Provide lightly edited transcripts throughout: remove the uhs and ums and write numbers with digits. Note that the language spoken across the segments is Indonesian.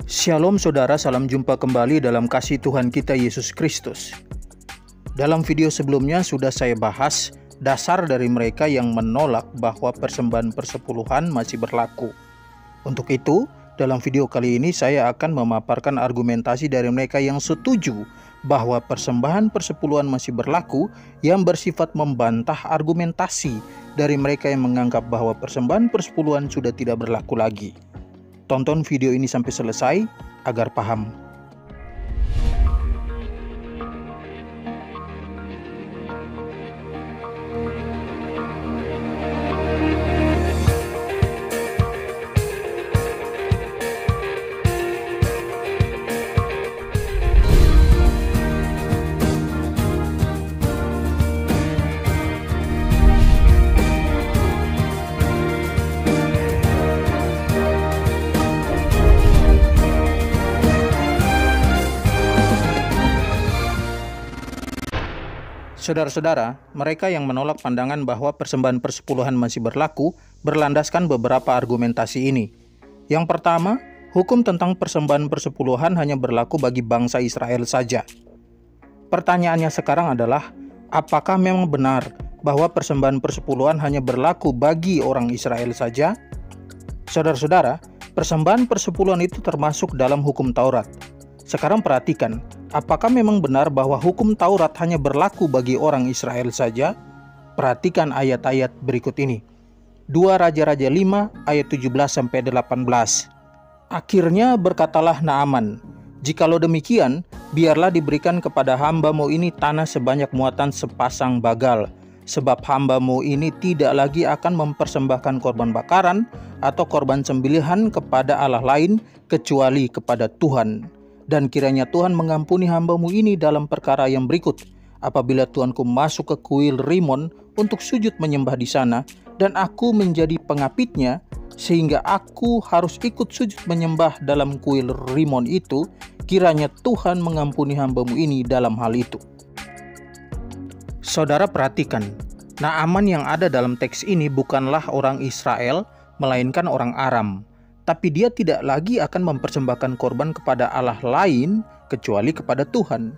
Shalom saudara, salam jumpa kembali dalam kasih Tuhan kita Yesus Kristus. Dalam video sebelumnya sudah saya bahas dasar dari mereka yang menolak bahwa persembahan persepuluhan masih berlaku. Untuk itu, dalam video kali ini saya akan memaparkan argumentasi dari mereka yang setuju bahwa persembahan persepuluhan masih berlaku, yang bersifat membantah argumentasi dari mereka yang menganggap bahwa persembahan persepuluhan sudah tidak berlaku lagi. Tonton video ini sampai selesai agar paham. Saudara-saudara, mereka yang menolak pandangan bahwa persembahan persepuluhan masih berlaku berlandaskan beberapa argumentasi ini. Yang pertama, hukum tentang persembahan persepuluhan hanya berlaku bagi bangsa Israel saja. Pertanyaannya sekarang adalah, apakah memang benar bahwa persembahan persepuluhan hanya berlaku bagi orang Israel saja? Saudara-saudara, persembahan persepuluhan itu termasuk dalam hukum Taurat. Sekarang perhatikan, apakah memang benar bahwa hukum Taurat hanya berlaku bagi orang Israel saja? Perhatikan ayat-ayat berikut ini. 2 Raja-Raja 5 ayat 17-18. Akhirnya berkatalah Naaman, "Jikalau demikian, biarlah diberikan kepada hamba-Mu ini tanah sebanyak muatan sepasang bagal, sebab hamba-Mu ini tidak lagi akan mempersembahkan korban bakaran atau korban sembelihan kepada Allah lain kecuali kepada Tuhan. Dan kiranya Tuhan mengampuni hamba-Mu ini dalam perkara yang berikut. Apabila Tuanku masuk ke kuil Rimon untuk sujud menyembah di sana, dan aku menjadi pengapitnya, sehingga aku harus ikut sujud menyembah dalam kuil Rimon itu, kiranya Tuhan mengampuni hamba-Mu ini dalam hal itu." Saudara perhatikan, Naaman yang ada dalam teks ini bukanlah orang Israel, melainkan orang Aram. Tapi dia tidak lagi akan mempersembahkan korban kepada Allah lain kecuali kepada Tuhan.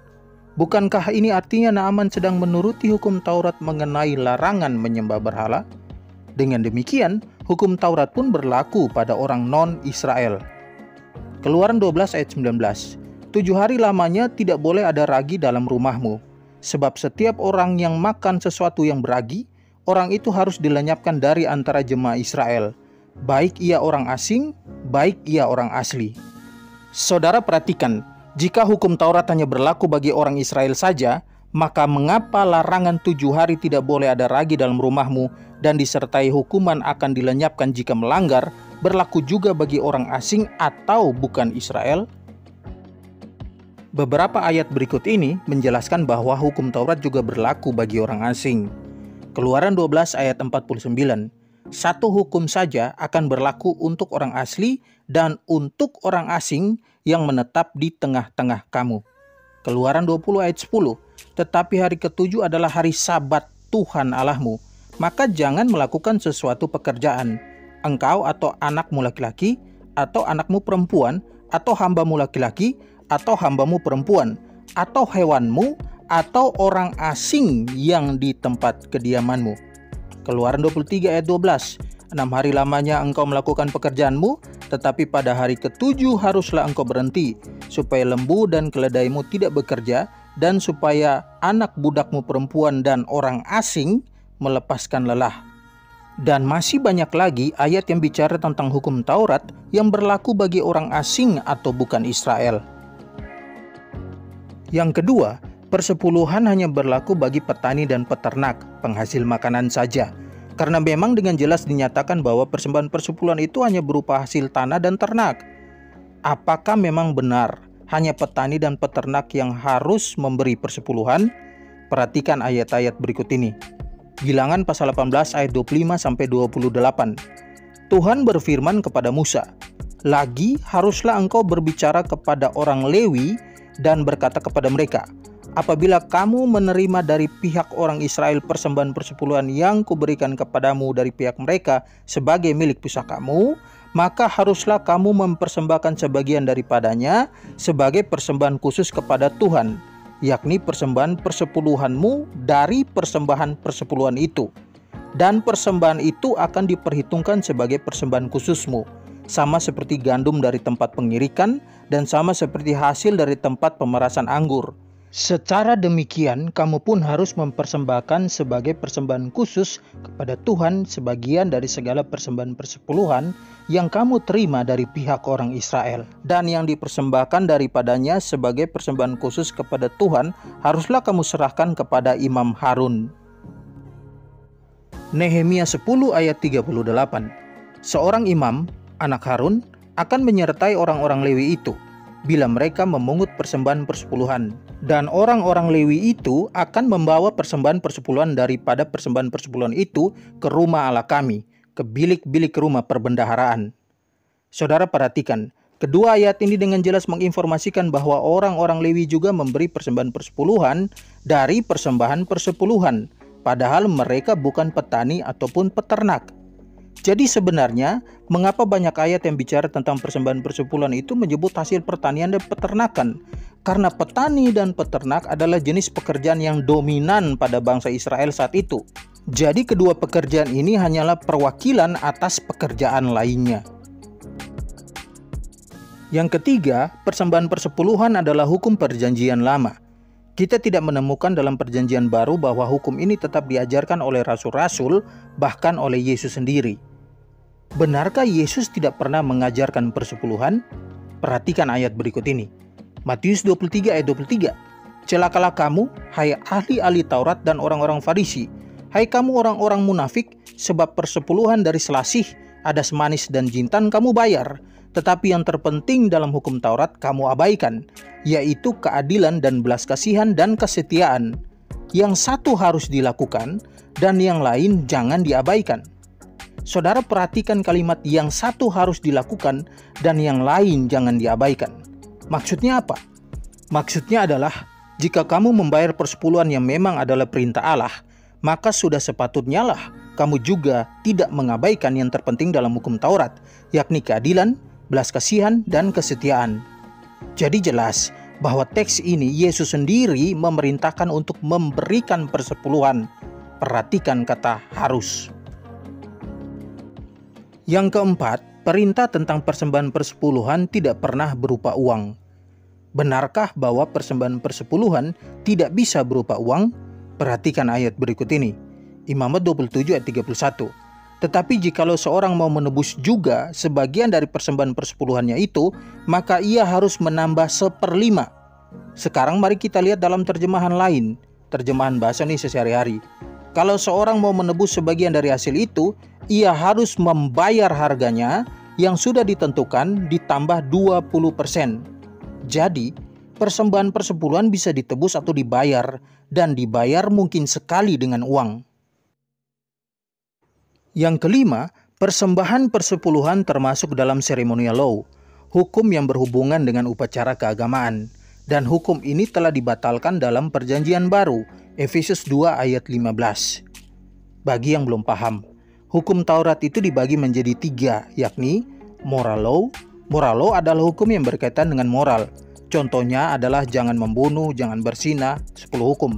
Bukankah ini artinya Naaman sedang menuruti hukum Taurat mengenai larangan menyembah berhala? Dengan demikian, hukum Taurat pun berlaku pada orang non-Israel. Keluaran 12 ayat 19. 7 hari lamanya tidak boleh ada ragi dalam rumahmu. Sebab setiap orang yang makan sesuatu yang beragi, orang itu harus dilenyapkan dari antara jemaah Israel. Baik ia orang asing, baik ia orang asli. Saudara perhatikan, jika hukum Taurat hanya berlaku bagi orang Israel saja, maka mengapa larangan 7 hari tidak boleh ada ragi dalam rumahmu dan disertai hukuman akan dilenyapkan jika melanggar, berlaku juga bagi orang asing atau bukan Israel? Beberapa ayat berikut ini menjelaskan bahwa hukum Taurat juga berlaku bagi orang asing. Keluaran 12 ayat 49. Satu hukum saja akan berlaku untuk orang asli dan untuk orang asing yang menetap di tengah-tengah kamu. Keluaran 20 ayat 10. Tetapi hari ketujuh adalah hari Sabat Tuhan Allahmu. Maka jangan melakukan sesuatu pekerjaan. Engkau atau anakmu laki-laki, atau anakmu perempuan, atau hambamu laki-laki, atau hambamu perempuan, atau hewanmu, atau orang asing yang di tempat kediamanmu. Keluaran 23 ayat 12. 6 hari lamanya engkau melakukan pekerjaanmu, tetapi pada hari ketujuh haruslah engkau berhenti, supaya lembu dan keledaimu tidak bekerja, dan supaya anak budakmu perempuan dan orang asing melepaskan lelah. Dan masih banyak lagi ayat yang bicara tentang hukum Taurat yang berlaku bagi orang asing atau bukan Israel. Yang kedua, persepuluhan hanya berlaku bagi petani dan peternak, penghasil makanan saja. Karena memang dengan jelas dinyatakan bahwa persembahan persepuluhan itu hanya berupa hasil tanah dan ternak. Apakah memang benar hanya petani dan peternak yang harus memberi persepuluhan? Perhatikan ayat-ayat berikut ini. Bilangan pasal 18 ayat 25-28. Tuhan berfirman kepada Musa, "Lagi haruslah engkau berbicara kepada orang Lewi dan berkata kepada mereka, apabila kamu menerima dari pihak orang Israel persembahan persepuluhan yang kuberikan kepadamu dari pihak mereka sebagai milik pusakamu, maka haruslah kamu mempersembahkan sebagian daripadanya sebagai persembahan khusus kepada Tuhan, yakni persembahan persepuluhanmu dari persembahan persepuluhan itu. Dan persembahan itu akan diperhitungkan sebagai persembahan khususmu, sama seperti gandum dari tempat pengirikan dan sama seperti hasil dari tempat pemerasan anggur. Secara demikian, kamu pun harus mempersembahkan sebagai persembahan khusus kepada Tuhan sebagian dari segala persembahan persepuluhan yang kamu terima dari pihak orang Israel. Dan yang dipersembahkan daripadanya sebagai persembahan khusus kepada Tuhan haruslah kamu serahkan kepada Imam Harun. Nehemia 10 ayat 38. Seorang imam, anak Harun, akan menyertai orang-orang Lewi itu bila mereka memungut persembahan persepuluhan. Dan orang-orang Lewi itu akan membawa persembahan persepuluhan daripada persembahan persepuluhan itu ke rumah Allah kami, ke bilik-bilik rumah perbendaharaan. Saudara perhatikan, kedua ayat ini dengan jelas menginformasikan bahwa orang-orang Lewi juga memberi persembahan persepuluhan dari persembahan persepuluhan, padahal mereka bukan petani ataupun peternak. Jadi sebenarnya, mengapa banyak ayat yang bicara tentang persembahan persepuluhan itu menyebut hasil pertanian dan peternakan? Karena petani dan peternak adalah jenis pekerjaan yang dominan pada bangsa Israel saat itu. Jadi kedua pekerjaan ini hanyalah perwakilan atas pekerjaan lainnya. Yang ketiga, persembahan persepuluhan adalah hukum perjanjian lama. Kita tidak menemukan dalam perjanjian baru bahwa hukum ini tetap diajarkan oleh rasul-rasul, bahkan oleh Yesus sendiri. Benarkah Yesus tidak pernah mengajarkan persepuluhan? Perhatikan ayat berikut ini. Matius 23 ayat 23. Celakalah kamu, hai ahli-ahli Taurat dan orang-orang Farisi, hai kamu orang-orang munafik, sebab persepuluhan dari selasih, adas manis dan jintan kamu bayar, tetapi yang terpenting dalam hukum Taurat kamu abaikan, yaitu keadilan dan belas kasihan dan kesetiaan. Yang satu harus dilakukan dan yang lain jangan diabaikan. Saudara perhatikan kalimat yang satu harus dilakukan dan yang lain jangan diabaikan. Maksudnya apa? Maksudnya adalah jika kamu membayar persepuluhan yang memang adalah perintah Allah, maka sudah sepatutnya lah kamu juga tidak mengabaikan yang terpenting dalam hukum Taurat, yakni keadilan, belas kasihan, dan kesetiaan. Jadi jelas bahwa teks ini Yesus sendiri memerintahkan untuk memberikan persepuluhan. Perhatikan kata harus. Yang keempat, perintah tentang persembahan persepuluhan tidak pernah berupa uang. Benarkah bahwa persembahan persepuluhan tidak bisa berupa uang? Perhatikan ayat berikut ini. Imamat 27 ayat 31. Tetapi jikalau seorang mau menebus juga sebagian dari persembahan persepuluhannya itu, maka ia harus menambah 1/5. Sekarang mari kita lihat dalam terjemahan lain, terjemahan bahasa Indonesia sehari-hari. Kalau seorang mau menebus sebagian dari hasil itu, ia harus membayar harganya yang sudah ditentukan ditambah 20%. Jadi, persembahan persepuluhan bisa ditebus atau dibayar, dan dibayar mungkin sekali dengan uang. Yang kelima, persembahan persepuluhan termasuk dalam ceremonial law, hukum yang berhubungan dengan upacara keagamaan. Dan hukum ini telah dibatalkan dalam perjanjian baru, Efesus 2 ayat 15. Bagi yang belum paham, hukum Taurat itu dibagi menjadi 3, yakni moral law. Moral law adalah hukum yang berkaitan dengan moral. Contohnya adalah jangan membunuh, jangan berzina, 10 hukum.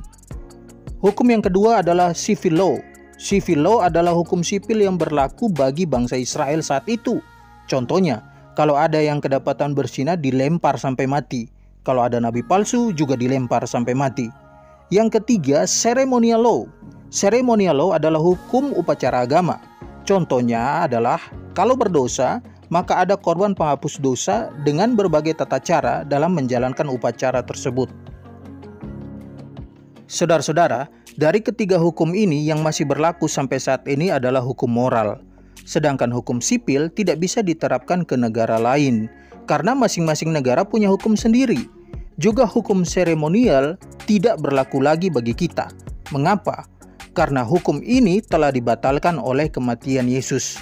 Hukum yang kedua adalah civil law. Civil law adalah hukum sipil yang berlaku bagi bangsa Israel saat itu. Contohnya, kalau ada yang kedapatan berzina dilempar sampai mati. Kalau ada nabi palsu juga dilempar sampai mati. Yang ketiga, ceremonial law. Ceremonial law adalah hukum upacara agama. Contohnya adalah kalau berdosa, maka ada korban penghapus dosa dengan berbagai tata cara dalam menjalankan upacara tersebut. Saudara-saudara, dari ketiga hukum ini yang masih berlaku sampai saat ini adalah hukum moral. Sedangkan hukum sipil tidak bisa diterapkan ke negara lain, karena masing-masing negara punya hukum sendiri. Juga hukum seremonial tidak berlaku lagi bagi kita. Mengapa? Karena hukum ini telah dibatalkan oleh kematian Yesus.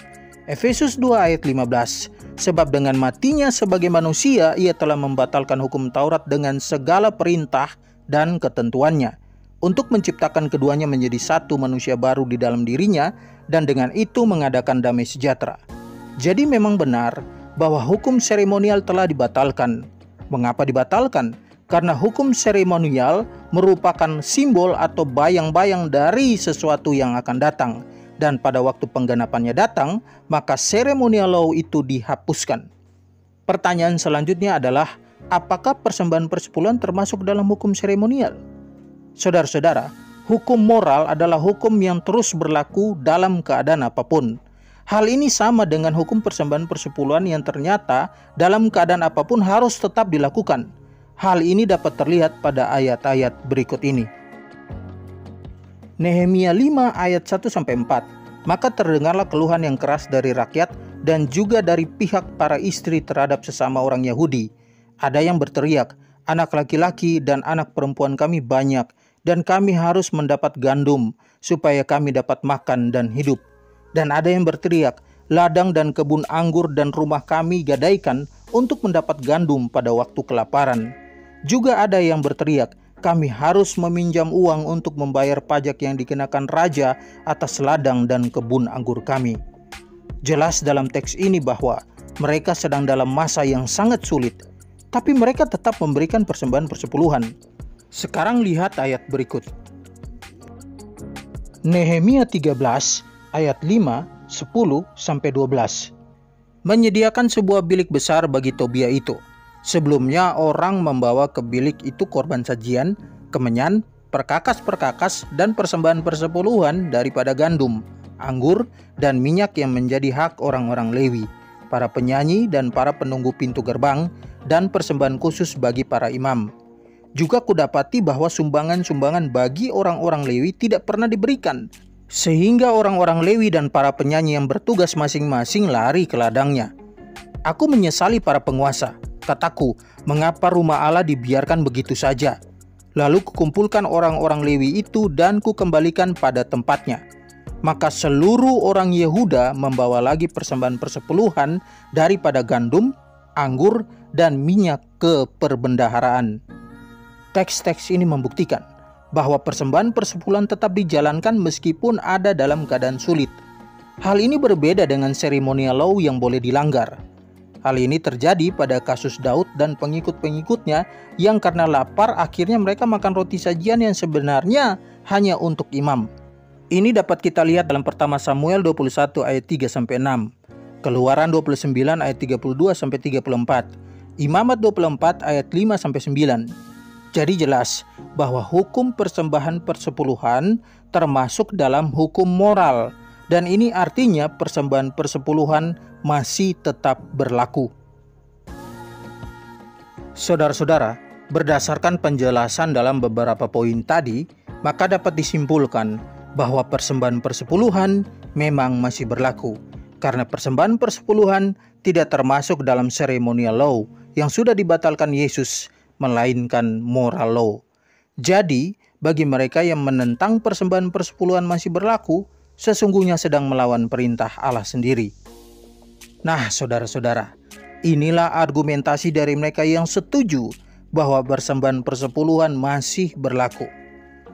Efesus 2 ayat 15. Sebab dengan matinya sebagai manusia, ia telah membatalkan hukum Taurat dengan segala perintah dan ketentuannya, untuk menciptakan keduanya menjadi satu manusia baru di dalam dirinya, dan dengan itu mengadakan damai sejahtera. Jadi memang benar bahwa hukum seremonial telah dibatalkan. Mengapa dibatalkan? Karena hukum seremonial merupakan simbol atau bayang-bayang dari sesuatu yang akan datang. Dan pada waktu penggenapannya datang, maka ceremonial law itu dihapuskan. Pertanyaan selanjutnya adalah, apakah persembahan persepuluhan termasuk dalam hukum seremonial? Saudara-saudara, hukum moral adalah hukum yang terus berlaku dalam keadaan apapun. Hal ini sama dengan hukum persembahan persepuluhan yang ternyata dalam keadaan apapun harus tetap dilakukan. Hal ini dapat terlihat pada ayat-ayat berikut ini. Nehemia 5 ayat 1-4. Maka terdengarlah keluhan yang keras dari rakyat dan juga dari pihak para istri terhadap sesama orang Yahudi. Ada yang berteriak, anak laki-laki dan anak perempuan kami banyak, dan kami harus mendapat gandum, supaya kami dapat makan dan hidup. Dan ada yang berteriak, ladang dan kebun anggur dan rumah kami gadaikan untuk mendapat gandum pada waktu kelaparan. Juga ada yang berteriak, kami harus meminjam uang untuk membayar pajak yang dikenakan raja atas ladang dan kebun anggur kami. Jelas dalam teks ini bahwa mereka sedang dalam masa yang sangat sulit, tapi mereka tetap memberikan persembahan persepuluhan. Sekarang lihat ayat berikut. Nehemia 13 ayat 5, 10-12. Menyediakan sebuah bilik besar bagi Tobia itu. Sebelumnya orang membawa ke bilik itu korban sajian, kemenyan, perkakas-perkakas, dan persembahan persepuluhan daripada gandum, anggur, dan minyak yang menjadi hak orang-orang Lewi, para penyanyi dan para penunggu pintu gerbang, dan persembahan khusus bagi para imam. Juga kudapati bahwa sumbangan-sumbangan bagi orang-orang Lewi tidak pernah diberikan, sehingga orang-orang Lewi dan para penyanyi yang bertugas masing-masing lari ke ladangnya. Aku menyesali para penguasa, kataku, mengapa rumah Allah dibiarkan begitu saja? Lalu kukumpulkan orang-orang Lewi itu dan kukembalikan pada tempatnya. Maka seluruh orang Yehuda membawa lagi persembahan persepuluhan daripada gandum, anggur, dan minyak ke perbendaharaan. Teks-teks ini membuktikan bahwa persembahan persepuluhan tetap dijalankan meskipun ada dalam keadaan sulit. Hal ini berbeda dengan ceremonial law yang boleh dilanggar. Hal ini terjadi pada kasus Daud dan pengikut-pengikutnya yang karena lapar akhirnya mereka makan roti sajian yang sebenarnya hanya untuk imam. Ini dapat kita lihat dalam pertama Samuel 21 ayat 3-6, Keluaran 29 ayat 32-34, Imamat 24 ayat 5-9. Jadi jelas bahwa hukum persembahan persepuluhan termasuk dalam hukum moral, dan ini artinya persembahan persepuluhan masih tetap berlaku. Saudara-saudara, berdasarkan penjelasan dalam beberapa poin tadi, maka dapat disimpulkan bahwa persembahan persepuluhan memang masih berlaku, karena persembahan persepuluhan tidak termasuk dalam ceremonial law yang sudah dibatalkan Yesus, melainkan moral law. Jadi, bagi mereka yang menentang persembahan persepuluhan masih berlaku, sesungguhnya sedang melawan perintah Allah sendiri. Nah, saudara-saudara, inilah argumentasi dari mereka yang setuju bahwa persembahan persepuluhan masih berlaku.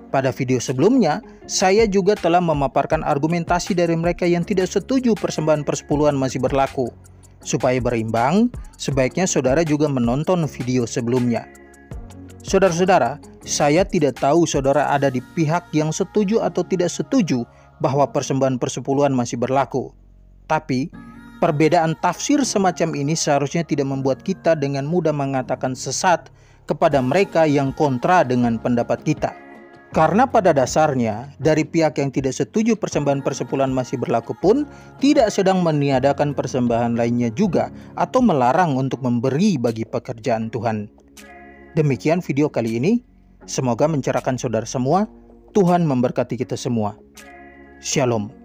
Pada video sebelumnya, saya juga telah memaparkan argumentasi dari mereka yang tidak setuju persembahan persepuluhan masih berlaku. Supaya berimbang, sebaiknya saudara juga menonton video sebelumnya. Saudara-saudara, saya tidak tahu saudara ada di pihak yang setuju atau tidak setuju bahwa persembahan persepuluhan masih berlaku. Tapi, perbedaan tafsir semacam ini seharusnya tidak membuat kita dengan mudah mengatakan sesat kepada mereka yang kontra dengan pendapat kita. Karena pada dasarnya, dari pihak yang tidak setuju persembahan persepuluhan masih berlaku pun tidak sedang meniadakan persembahan lainnya juga atau melarang untuk memberi bagi pekerjaan Tuhan. Demikian video kali ini. Semoga mencerahkan saudara semua. Tuhan memberkati kita semua. Shalom.